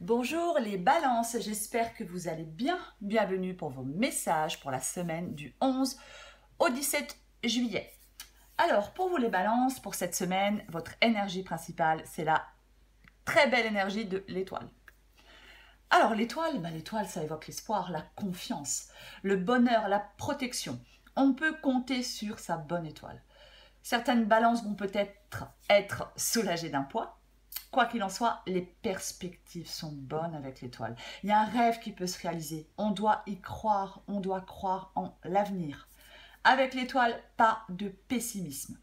Bonjour les balances, j'espère que vous allez bien. Bienvenue pour vos messages pour la semaine du 11 au 17 juillet. Alors pour vous les balances, pour cette semaine, votre énergie principale, c'est la très belle énergie de l'étoile. Alors l'étoile, l'étoile ça évoque l'espoir, la confiance, le bonheur, la protection. On peut compter sur sa bonne étoile. Certaines balances vont peut-être être soulagées d'un poids. Quoi qu'il en soit, les perspectives sont bonnes avec l'étoile. Il y a un rêve qui peut se réaliser. On doit y croire, on doit croire en l'avenir. Avec l'étoile, pas de pessimisme.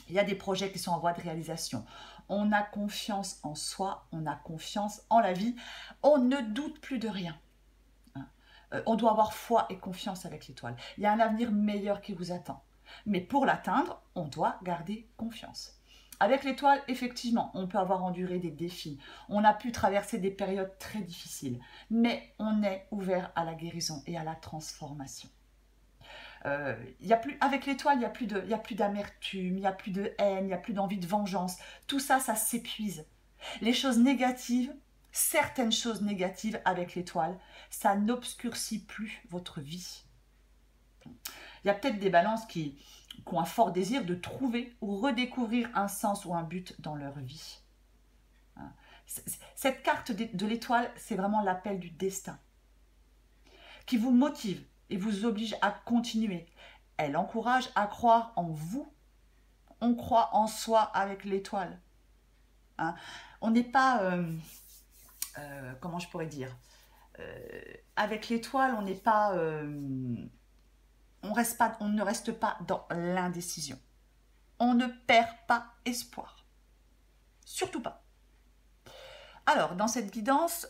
Il y a des projets qui sont en voie de réalisation. On a confiance en soi, on a confiance en la vie. On ne doute plus de rien. On doit avoir foi et confiance avec l'étoile. Il y a un avenir meilleur qui vous attend. Mais pour l'atteindre, on doit garder confiance. Avec l'étoile, effectivement, on peut avoir enduré des défis. On a pu traverser des périodes très difficiles. Mais on est ouvert à la guérison et à la transformation. Avec l'étoile, il n'y a plus d'amertume, il n'y a plus de haine, il n'y a plus d'envie de vengeance. Tout ça, ça s'épuise. Les choses négatives, certaines choses négatives avec l'étoile, ça n'obscurcit plus votre vie. Il y a peut-être des balances qui ont un fort désir de trouver ou redécouvrir un sens ou un but dans leur vie. Cette carte de l'étoile, c'est vraiment l'appel du destin qui vous motive et vous oblige à continuer. Elle encourage à croire en vous. On croit en soi avec l'étoile. On n'est pas, comment je pourrais dire, avec l'étoile, on n'est pas, on ne reste pas dans l'indécision. On ne perd pas espoir. Surtout pas. Alors, dans cette guidance,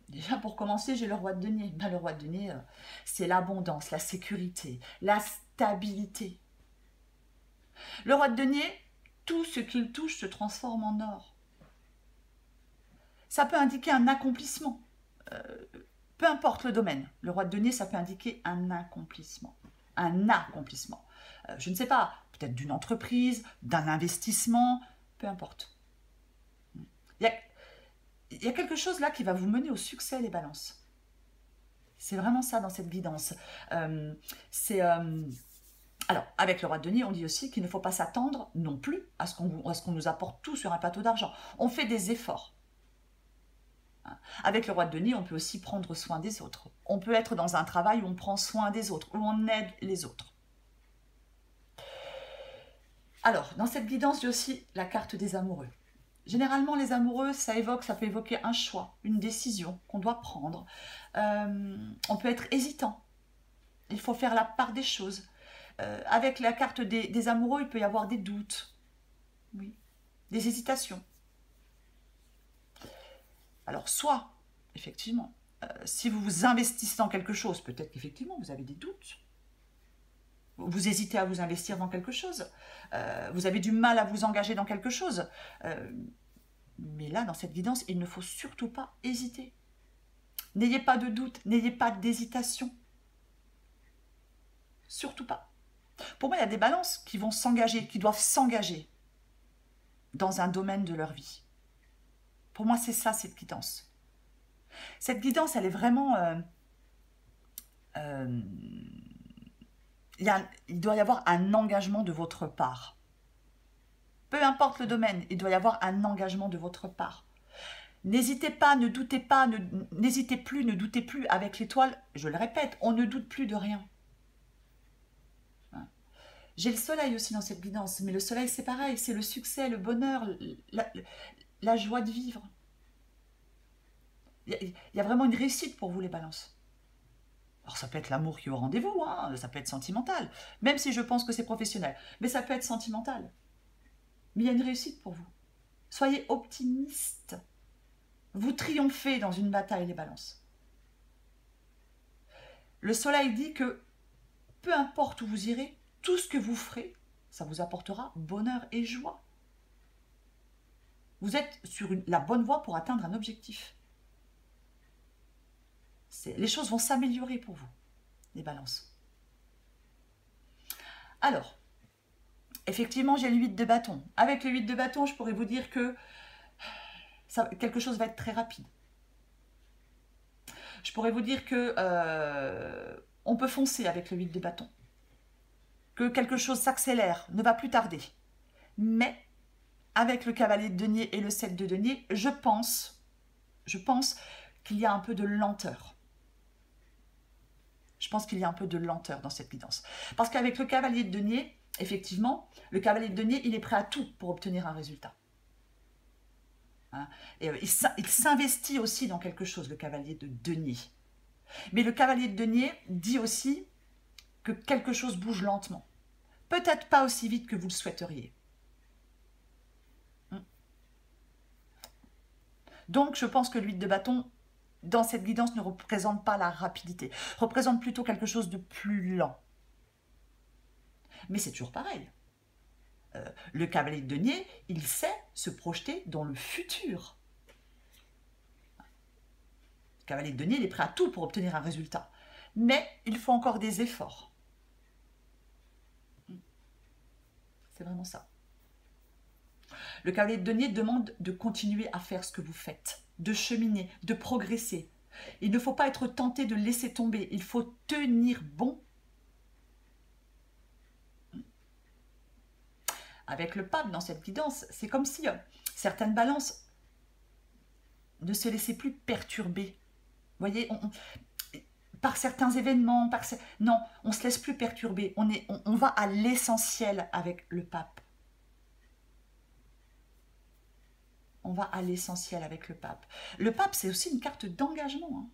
déjà pour commencer, j'ai le roi de denier. Le roi de denier, c'est l'abondance, la sécurité, la stabilité. Le roi de denier, tout ce qu'il touche se transforme en or. Ça peut indiquer un accomplissement. Peu importe le domaine. Le roi de denier, ça peut indiquer un accomplissement. Un accomplissement. Je ne sais pas, peut-être d'une entreprise, d'un investissement, peu importe. Il y a quelque chose là qui va vous mener au succès, les balances. C'est vraiment ça dans cette guidance. Alors, avec le roi de denier, on dit aussi qu'il ne faut pas s'attendre non plus à ce qu'on nous apporte tout sur un plateau d'argent. On fait des efforts. Avec le roi de denier, on peut aussi prendre soin des autres. On peut être dans un travail où on prend soin des autres, où on aide les autres. Alors, dans cette guidance, j'ai aussi la carte des amoureux. Généralement, les amoureux, ça peut évoquer un choix, une décision qu'on doit prendre. On peut être hésitant. Il faut faire la part des choses. Avec la carte des amoureux, il peut y avoir des doutes, oui, des hésitations. Alors, soit, effectivement, si vous vous investissez dans quelque chose, peut-être qu'effectivement, vous avez des doutes. Vous hésitez à vous investir dans quelque chose. Vous avez du mal à vous engager dans quelque chose. Mais là, dans cette guidance, il ne faut surtout pas hésiter. N'ayez pas de doute, n'ayez pas d'hésitation. Surtout pas. Pour moi, il y a des balances qui vont s'engager, qui doivent s'engager dans un domaine de leur vie. Pour moi, c'est ça, cette guidance. Cette guidance, elle est vraiment... il doit y avoir un engagement de votre part. Peu importe le domaine, il doit y avoir un engagement de votre part. N'hésitez pas, ne doutez pas, n'hésitez plus, ne doutez plus. Avec l'étoile, je le répète, on ne doute plus de rien. J'ai le soleil aussi dans cette guidance, mais le soleil c'est pareil, c'est le succès, le bonheur, la joie de vivre. Il y a vraiment une réussite pour vous les balances. Alors ça peut être l'amour qui est au rendez-vous, hein, ça peut être sentimental, même si je pense que c'est professionnel, mais ça peut être sentimental. Mais il y a une réussite pour vous. Soyez optimiste. Vous triomphez dans une bataille, les balances. Le soleil dit que peu importe où vous irez, tout ce que vous ferez, ça vous apportera bonheur et joie. Vous êtes sur la bonne voie pour atteindre un objectif. Les choses vont s'améliorer pour vous, les balances. Alors, effectivement, j'ai le 8 de bâton. Avec le 8 de bâton, je pourrais vous dire que quelque chose va être très rapide. Je pourrais vous dire que on peut foncer avec le 8 de bâton. Que quelque chose s'accélère, ne va plus tarder. Mais avec le cavalier de denier et le 7 de denier, je pense qu'il y a un peu de lenteur. Je pense qu'il y a un peu de lenteur dans cette guidance. Parce qu'avec le cavalier de denier, effectivement, le cavalier de denier, il est prêt à tout pour obtenir un résultat. Hein, et il s'investit aussi dans quelque chose, le cavalier de denier. Mais le cavalier de denier dit aussi que quelque chose bouge lentement. Peut-être pas aussi vite que vous le souhaiteriez. Donc, je pense que l'huile de bâton, dans cette guidance, ne représente pas la rapidité. Représente plutôt quelque chose de plus lent. Mais c'est toujours pareil. Le cavalier de denier, il sait se projeter dans le futur. Le cavalier de denier, il est prêt à tout pour obtenir un résultat. Mais il faut encore des efforts. C'est vraiment ça. Le cavalier de denier demande de continuer à faire ce que vous faites, de cheminer, de progresser. Il ne faut pas être tenté de laisser tomber, il faut tenir bon. Avec le pape dans cette guidance, c'est comme si certaines balances ne se laissaient plus perturber. Vous voyez, par certains événements, non, on ne se laisse plus perturber, on va à l'essentiel avec le pape. On va à l'essentiel avec le pape. Le pape, c'est aussi une carte d'engagement. Hein.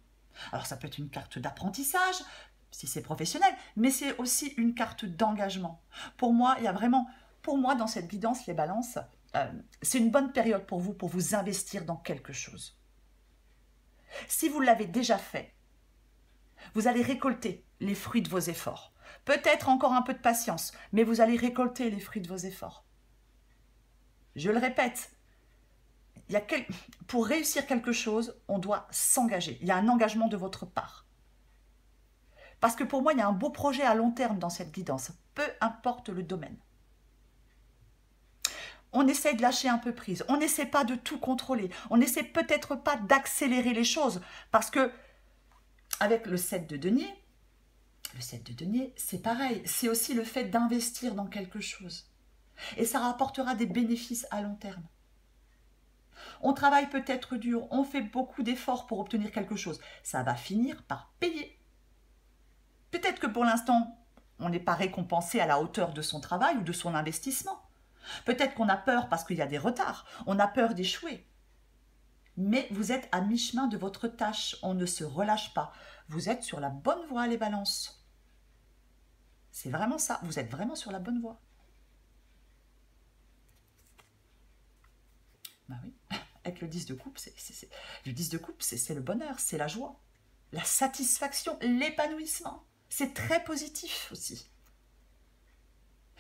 Alors, ça peut être une carte d'apprentissage, si c'est professionnel, mais c'est aussi une carte d'engagement. Pour moi, il y a vraiment, dans cette guidance, les balances, c'est une bonne période pour vous investir dans quelque chose. Si vous l'avez déjà fait, vous allez récolter les fruits de vos efforts. Peut-être encore un peu de patience, mais vous allez récolter les fruits de vos efforts. Je le répète, pour réussir quelque chose, on doit s'engager. Il y a un engagement de votre part. Parce que pour moi, il y a un beau projet à long terme dans cette guidance, peu importe le domaine. On essaie de lâcher un peu prise, on n'essaie pas de tout contrôler, on n'essaie peut-être pas d'accélérer les choses, parce que avec le 7 de denier, c'est pareil, c'est aussi le fait d'investir dans quelque chose. Et ça rapportera des bénéfices à long terme. On travaille peut-être dur, on fait beaucoup d'efforts pour obtenir quelque chose. Ça va finir par payer. Peut-être que pour l'instant, on n'est pas récompensé à la hauteur de son travail ou de son investissement. Peut-être qu'on a peur parce qu'il y a des retards, on a peur d'échouer. Mais vous êtes à mi-chemin de votre tâche, on ne se relâche pas. Vous êtes sur la bonne voie, les balances. C'est vraiment ça, vous êtes vraiment sur la bonne voie. Ben oui, avec le 10 de coupe, le 10 de coupe, c'est le bonheur, c'est la joie, la satisfaction, l'épanouissement. C'est très positif aussi.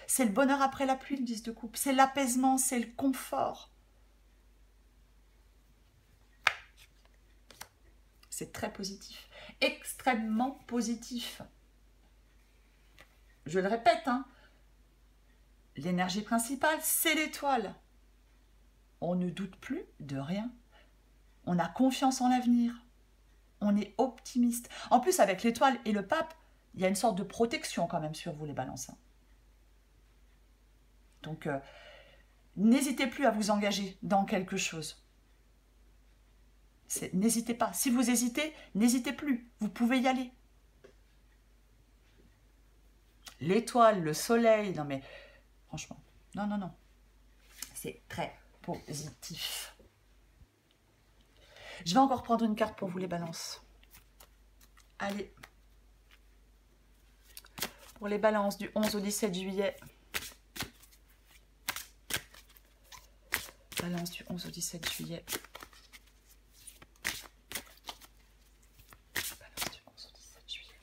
C'est le bonheur après la pluie, le 10 de coupe. C'est l'apaisement, c'est le confort. C'est très positif, extrêmement positif. Je le répète, hein, l'énergie principale, c'est l'étoile. On ne doute plus de rien. On a confiance en l'avenir. On est optimiste. En plus, avec l'étoile et le pape, il y a une sorte de protection quand même sur vous, les balances. Donc, n'hésitez plus à vous engager dans quelque chose. N'hésitez pas. Si vous hésitez, n'hésitez plus. Vous pouvez y aller. L'étoile, le soleil, non mais franchement, non, non, non. C'est très positif. Je vais encore prendre une carte pour vous, les balances. Allez. Pour les balances du 11 au 17 juillet. Balance du 11 au 17 juillet. Balance du 11 au 17 juillet.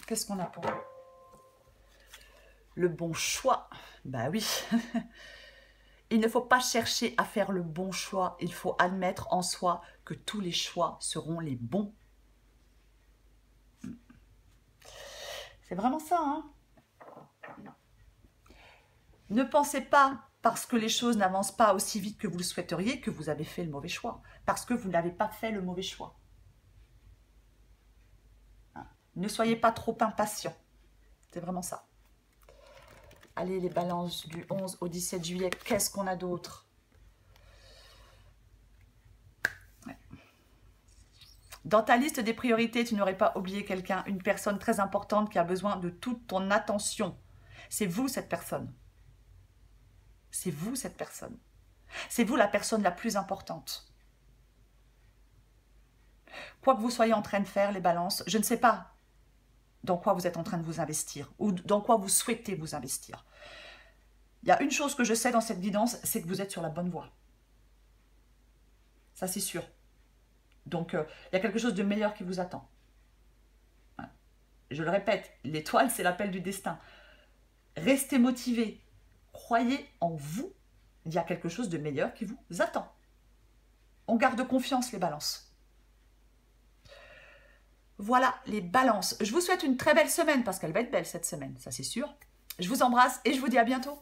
Qu'est-ce qu'on a pour vous? Le bon choix. Bah oui. Il ne faut pas chercher à faire le bon choix. Il faut admettre en soi que tous les choix seront les bons. C'est vraiment ça, hein? Ne pensez pas, parce que les choses n'avancent pas aussi vite que vous le souhaiteriez, que vous avez fait le mauvais choix. Parce que vous n'avez pas fait le mauvais choix. Hein? Ne soyez pas trop impatient. C'est vraiment ça. Allez, les balances du 11 au 17 juillet, qu'est-ce qu'on a d'autre? Ouais. Dans ta liste des priorités, tu n'aurais pas oublié quelqu'un, une personne très importante qui a besoin de toute ton attention. C'est vous, cette personne. C'est vous, cette personne. C'est vous, la personne la plus importante. Quoi que vous soyez en train de faire, les balances, je ne sais pas dans quoi vous êtes en train de vous investir ou dans quoi vous souhaitez vous investir. Il y a une chose que je sais dans cette guidance, c'est que vous êtes sur la bonne voie. Ça, c'est sûr. Donc, il y a quelque chose de meilleur qui vous attend. Je le répète, l'étoile, c'est l'appel du destin. Restez motivés. Croyez en vous. Il y a quelque chose de meilleur qui vous attend. On garde confiance, les balances. Voilà, les balances. Je vous souhaite une très belle semaine, parce qu'elle va être belle cette semaine, ça c'est sûr. Je vous embrasse et je vous dis à bientôt.